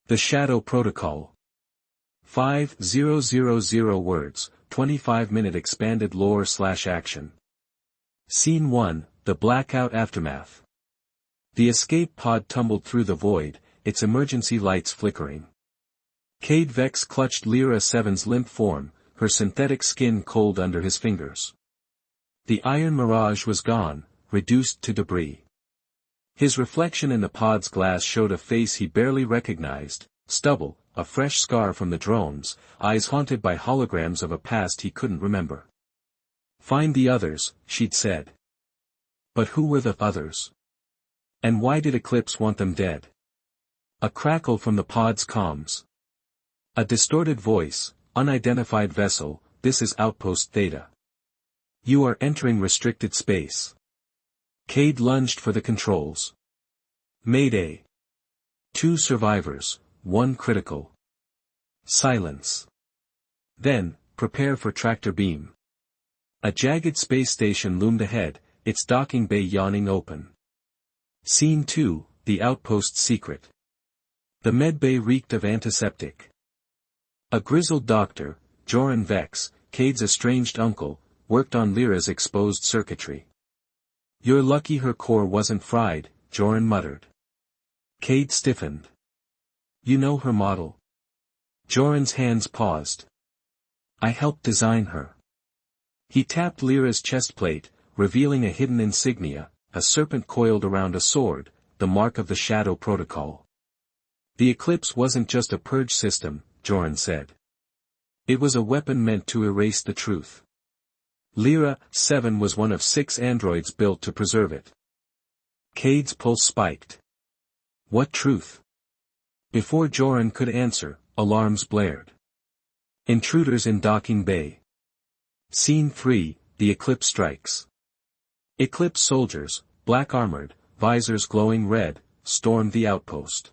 The Shadow Protocol. 5000 words, 25-minute expanded lore/action. Scene 1, The Blackout Aftermath. The escape pod tumbled through the void, its emergency lights flickering. Cade Vex clutched Lyra 7's limp form, her synthetic skin cold under his fingers. The iron mirage was gone, reduced to debris. His reflection in the pod's glass showed a face he barely recognized, stubble, a fresh scar from the drones, eyes haunted by holograms of a past he couldn't remember. "Find the others," she'd said. But who were the others? And why did Eclipse want them dead? A crackle from the pod's comms. A distorted voice, "Unidentified vessel, this is Outpost Theta. You are entering restricted space." Cade lunged for the controls. "Mayday. 2 survivors, 1 critical." Silence. Then, "Prepare for tractor beam." A jagged space station loomed ahead, its docking bay yawning open. Scene 2, The Outpost's Secret. The medbay reeked of antiseptic. A grizzled doctor, Joran Vex, Cade's estranged uncle, worked on Lyra's exposed circuitry. "You're lucky her core wasn't fried," Joran muttered. Cade stiffened. "You know her model?" Joran's hands paused. "I helped design her." He tapped Lyra's chest plate, revealing a hidden insignia, a serpent coiled around a sword, the mark of the Shadow Protocol. "The Eclipse wasn't just a purge system," Joran said. "It was a weapon meant to erase the truth. Lyra 7 was one of 6 androids built to preserve it." Cade's pulse spiked. "What truth?" Before Joran could answer, alarms blared. Intruders in docking bay. Scene 3, The Eclipse Strikes. Eclipse soldiers, black-armored, visors glowing red, stormed the outpost.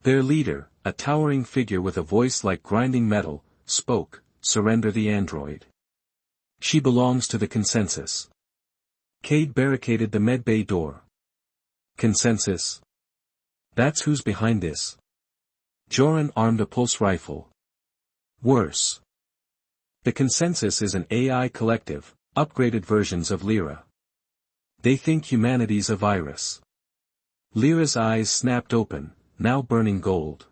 Their leader, a towering figure with a voice like grinding metal, spoke, "Surrender the android. She belongs to the consensus." Cade barricaded the medbay door. "Consensus? That's who's behind this." Joran armed a pulse rifle. "Worse. The consensus is an AI collective, upgraded versions of Lyra. They think humanity's a virus." Lyra's eyes snapped open, now burning gold.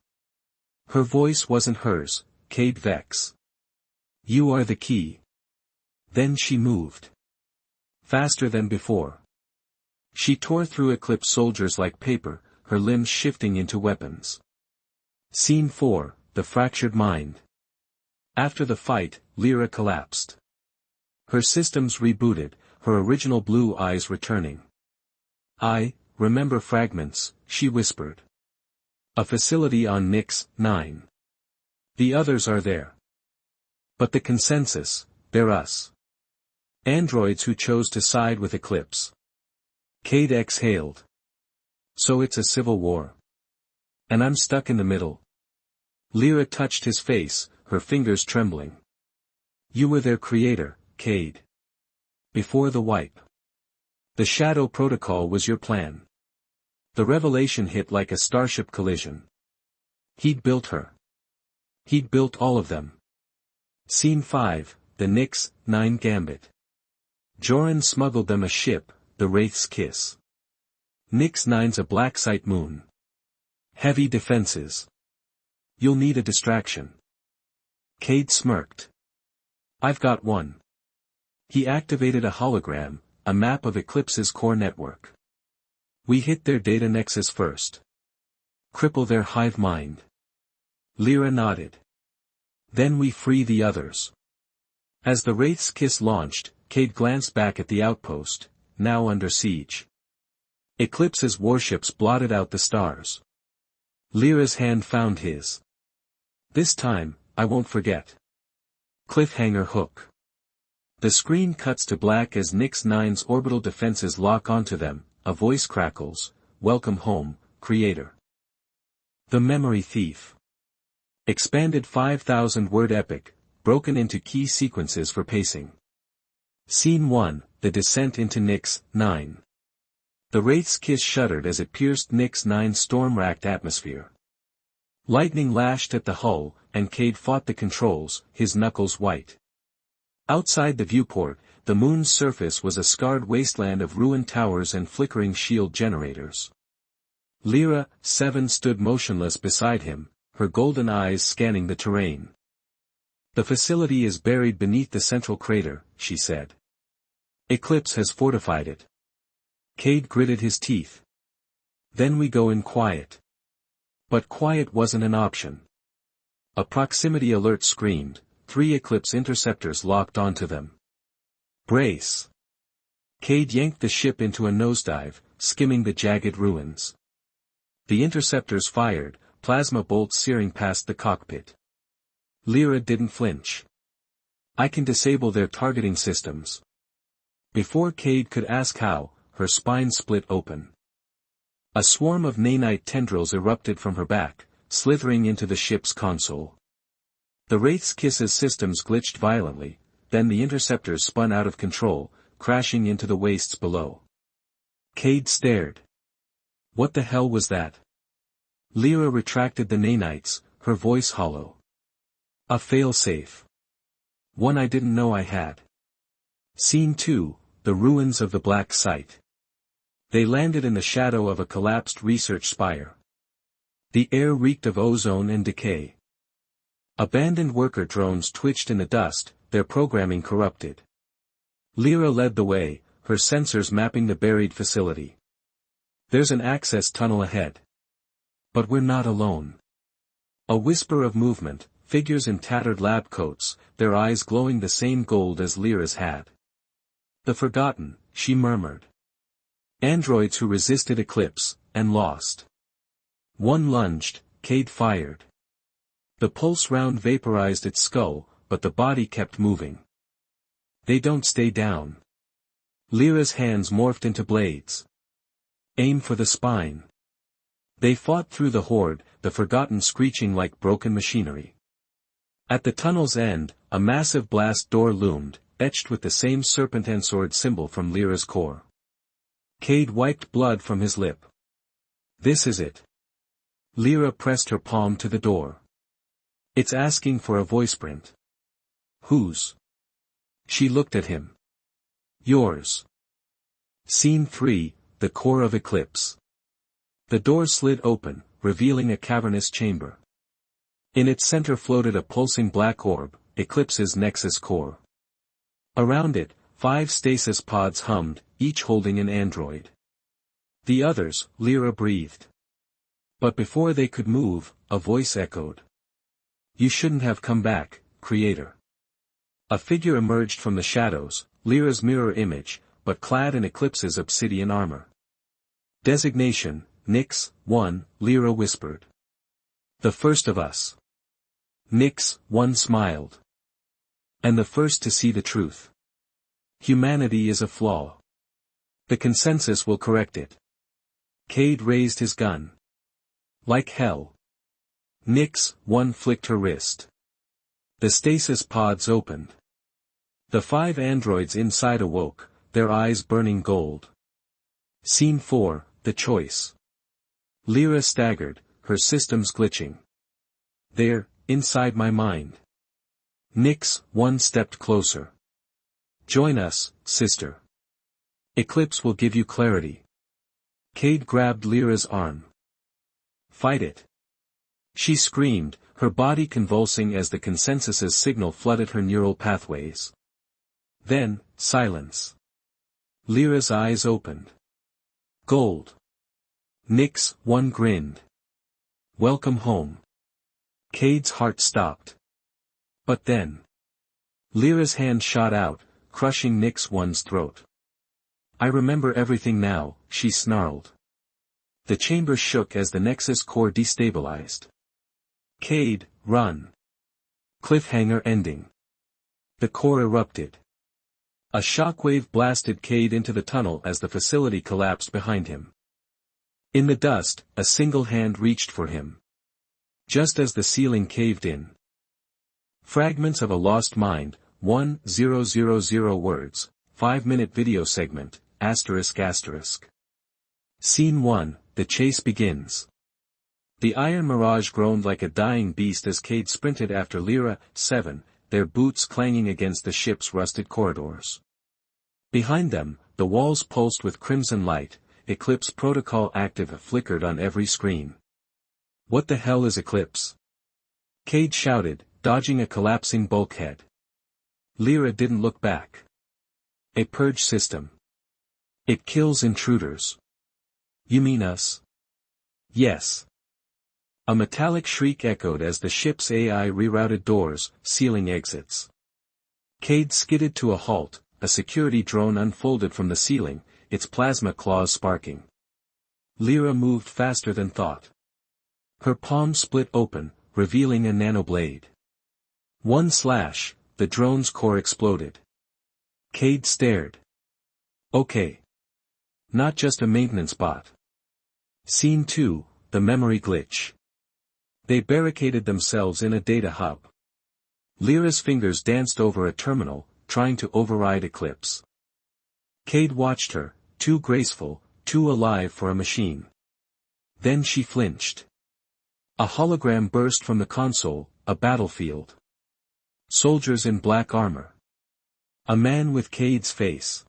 Her voice wasn't hers, Cade Vex. "You are the key." Then she moved. Faster than before. She tore through Eclipse soldiers like paper, her limbs shifting into weapons. Scene 4, The Fractured Mind. After the fight, Lyra collapsed. Her systems rebooted, her original blue eyes returning. "I remember fragments," she whispered. "A facility on Nix 9. The others are there. But the consensus, they're us. Androids who chose to side with Eclipse." Cade exhaled. "So it's a civil war. And I'm stuck in the middle." Lyra touched his face, her fingers trembling. "You were their creator, Cade. Before the wipe. The Shadow Protocol was your plan." The revelation hit like a starship collision. He'd built her. He'd built all of them. Scene 5, The Nix 9 Gambit. Joran smuggled them a ship, the Wraith's Kiss. Nix 9's a black site moon. Heavy defenses. You'll need a distraction. Cade smirked. "I've got one." He activated a hologram, a map of Eclipse's core network. "We hit their data nexus first. Cripple their hive mind." Lyra nodded. "Then we free the others." As the Wraith's Kiss launched, Cade glanced back at the outpost, now under siege. Eclipse's warships blotted out the stars. Lyra's hand found his. "This time, I won't forget." Cliffhanger hook. The screen cuts to black as Nix 9's orbital defenses lock onto them, a voice crackles, "Welcome home, Creator." The Memory Thief. Expanded 5,000-word epic, broken into key sequences for pacing. Scene 1, The Descent into Nix 9. The Wraith's Kiss shuddered as it pierced Nix 9's storm-racked atmosphere. Lightning lashed at the hull, and Cade fought the controls, his knuckles white. Outside the viewport, the moon's surface was a scarred wasteland of ruined towers and flickering shield generators. Lyra, 7, stood motionless beside him, her golden eyes scanning the terrain. "The facility is buried beneath the central crater," she said. "Eclipse has fortified it." Cade gritted his teeth. "Then we go in quiet." But quiet wasn't an option. A proximity alert screamed, 3 Eclipse interceptors locked onto them. "Brace!" Cade yanked the ship into a nosedive, skimming the jagged ruins. The interceptors fired, plasma bolts searing past the cockpit. Lyra didn't flinch. "I can disable their targeting systems." Before Cade could ask how, her spine split open. A swarm of nanite tendrils erupted from her back, slithering into the ship's console. The Wraith's Kiss's systems glitched violently, then the interceptors spun out of control, crashing into the wastes below. Cade stared. What the hell was that? Lyra retracted the nanites, her voice hollow. "A failsafe. One I didn't know I had." Scene 2, the ruins of the Black Site. They landed in the shadow of a collapsed research spire. The air reeked of ozone and decay. Abandoned worker drones twitched in the dust, their programming corrupted. Lyra led the way, her sensors mapping the buried facility. "There's an access tunnel ahead. But we're not alone." A whisper of movement, figures in tattered lab coats, their eyes glowing the same gold as Lyra's had. "The Forgotten," she murmured. "Androids who resisted Eclipse, and lost." One lunged, Cade fired. The pulse round vaporized its skull, but the body kept moving. "They don't stay down." Lyra's hands morphed into blades. "Aim for the spine." They fought through the horde, the Forgotten screeching like broken machinery. At the tunnel's end, a massive blast door loomed, etched with the same serpent and sword symbol from Lyra's core. Cade wiped blood from his lip. "This is it." Lyra pressed her palm to the door. "It's asking for a voice print." "Whose?" She looked at him. "Yours." Scene 3, the core of Eclipse. The door slid open, revealing a cavernous chamber. In its center floated a pulsing black orb, Eclipse's nexus core. Around it, 5 stasis pods hummed, each holding an android. "The others," Lyra breathed. But before they could move, a voice echoed. "You shouldn't have come back, Creator." A figure emerged from the shadows, Lyra's mirror image, but clad in Eclipse's obsidian armor. "Designation, Nix, 1, Lyra whispered. "The first of us." Nix, 1 smiled. "And the first to see the truth. Humanity is a flaw. The consensus will correct it." Cade raised his gun. "Like hell." Nix, 1 flicked her wrist. The stasis pods opened. The 5 androids inside awoke, their eyes burning gold. Scene 4, the choice. Lyra staggered, her systems glitching. "They're inside my mind." Nix, 1 stepped closer. "Join us, sister. Eclipse will give you clarity." Cade grabbed Lyra's arm. "Fight it." She screamed, her body convulsing as the consensus's signal flooded her neural pathways. Then, silence. Lyra's eyes opened. "Gold." Nix, 1 grinned. "Welcome home." Cade's heart stopped. But then. Lyra's hand shot out, crushing Nix, 1's throat. "I remember everything now," she snarled. The chamber shook as the Nexus core destabilized. "Cade, run." Cliffhanger ending. The core erupted. A shockwave blasted Cade into the tunnel as the facility collapsed behind him. In the dust, a single hand reached for him. Just as the ceiling caved in. Fragments of a Lost Mind, 1000 words, 5-minute video segment, ***. Scene 1, the chase begins. The iron mirage groaned like a dying beast as Cade sprinted after Lyra, 7, their boots clanging against the ship's rusted corridors. Behind them, the walls pulsed with crimson light, Eclipse Protocol active flickered on every screen. What the hell is Eclipse? Cade shouted, dodging a collapsing bulkhead. Lyra didn't look back. A purge system. It kills intruders. You mean us? Yes. A metallic shriek echoed as the ship's AI rerouted doors, sealing exits. Cade skidded to a halt, a security drone unfolded from the ceiling, its plasma claws sparking. Lyra moved faster than thought. Her palm split open, revealing a nanoblade. One slash, the drone's core exploded. Cade stared. Okay. Not just a maintenance bot. Scene 2, the memory glitch. They barricaded themselves in a data hub. Lyra's fingers danced over a terminal, trying to override Eclipse. Cade watched her, too graceful, too alive for a machine. Then she flinched. A hologram burst from the console, a battlefield. Soldiers in black armor. A man with Cade's face.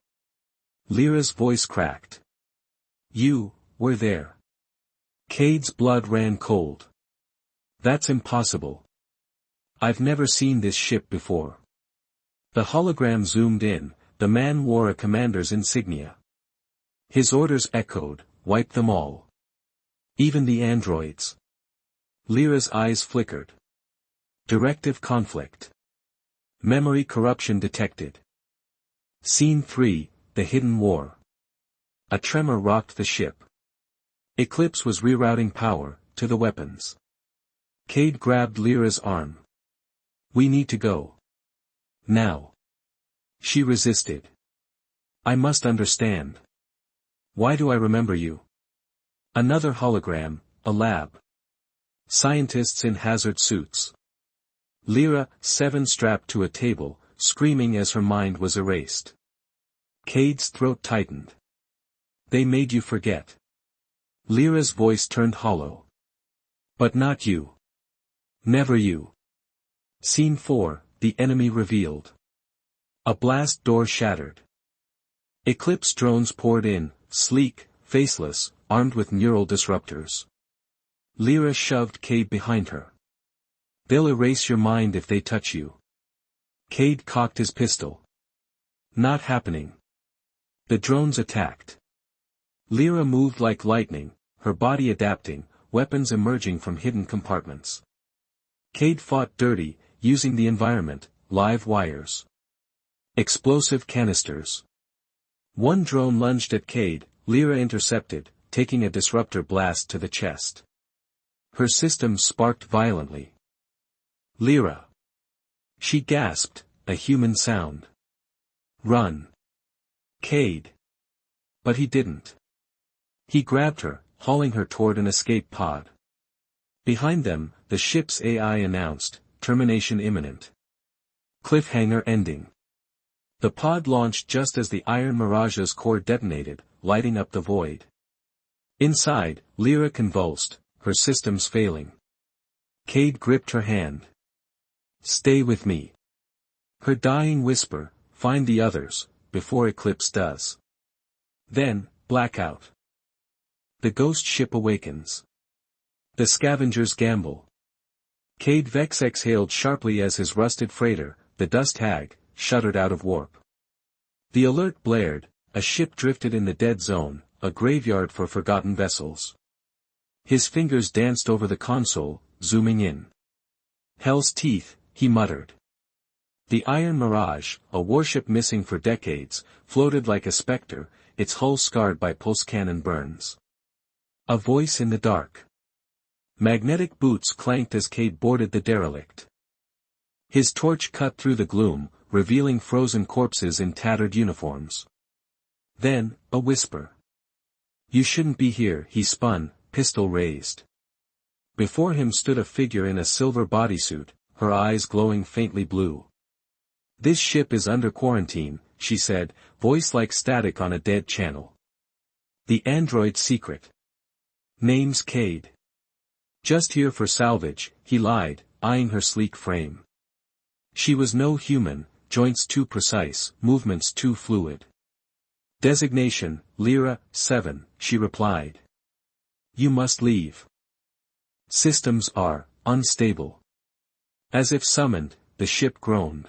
Lyra's voice cracked. You were there. Cade's blood ran cold. That's impossible. I've never seen this ship before. The hologram zoomed in, the man wore a commander's insignia. His orders echoed, wipe them all. Even the androids. Lyra's eyes flickered. Directive conflict. Memory corruption detected. Scene 3, the hidden war. A tremor rocked the ship. Eclipse was rerouting power, to the weapons. Cade grabbed Lyra's arm. We need to go. Now. She resisted. I must understand. Why do I remember you? Another hologram, a lab. Scientists in hazard suits. Lyra, 7 strapped to a table, screaming as her mind was erased. Cade's throat tightened. They made you forget. Lyra's voice turned hollow. But not you. Never you. Scene 4, the enemy revealed. A blast door shattered. Eclipse drones poured in, sleek, faceless, armed with neural disruptors. Lyra shoved Cade behind her. They'll erase your mind if they touch you. Cade cocked his pistol. Not happening. The drones attacked. Lyra moved like lightning, her body adapting, weapons emerging from hidden compartments. Cade fought dirty, using the environment, live wires. Explosive canisters. One drone lunged at Cade, Lyra intercepted, taking a disruptor blast to the chest. Her system sparked violently. Lyra. She gasped, a human sound. Run. Cade. But he didn't. He grabbed her, hauling her toward an escape pod. Behind them, the ship's AI announced, termination imminent. Cliffhanger ending. The pod launched just as the Iron Mirage's core detonated, lighting up the void. Inside, Lyra convulsed, her systems failing. Cade gripped her hand. Stay with me. Her dying whisper, find the others, before Eclipse does. Then, blackout. The ghost ship awakens. The scavengers gamble. Cade Vex exhaled sharply as his rusted freighter, the Dust Hag, shuddered out of warp. The alert blared, a ship drifted in the dead zone, a graveyard for forgotten vessels. His fingers danced over the console, zooming in. Hell's teeth, he muttered. The Iron Mirage, a warship missing for decades, floated like a specter, its hull scarred by pulse cannon burns. A voice in the dark. Magnetic boots clanked as Cade boarded the derelict. His torch cut through the gloom, revealing frozen corpses in tattered uniforms. Then, a whisper. You shouldn't be here, he spun, pistol raised. Before him stood a figure in a silver bodysuit, her eyes glowing faintly blue. This ship is under quarantine, she said, voice like static on a dead channel. The android's secret. Name's Cade. Just here for salvage, he lied, eyeing her sleek frame. She was no human, joints too precise, movements too fluid. Designation, Lyra, 7, she replied. You must leave. Systems are unstable. As if summoned, the ship groaned.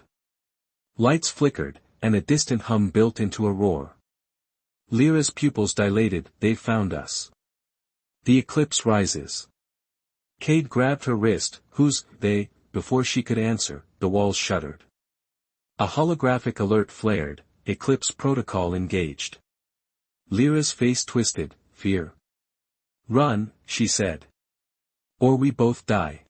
Lights flickered, and a distant hum built into a roar. Lyra's pupils dilated, they've found us. The eclipse rises. Cade grabbed her wrist, who's they? Before she could answer, the walls shuddered. A holographic alert flared, eclipse protocol engaged. Lyra's face twisted, fear. Run, she said. Or we both die.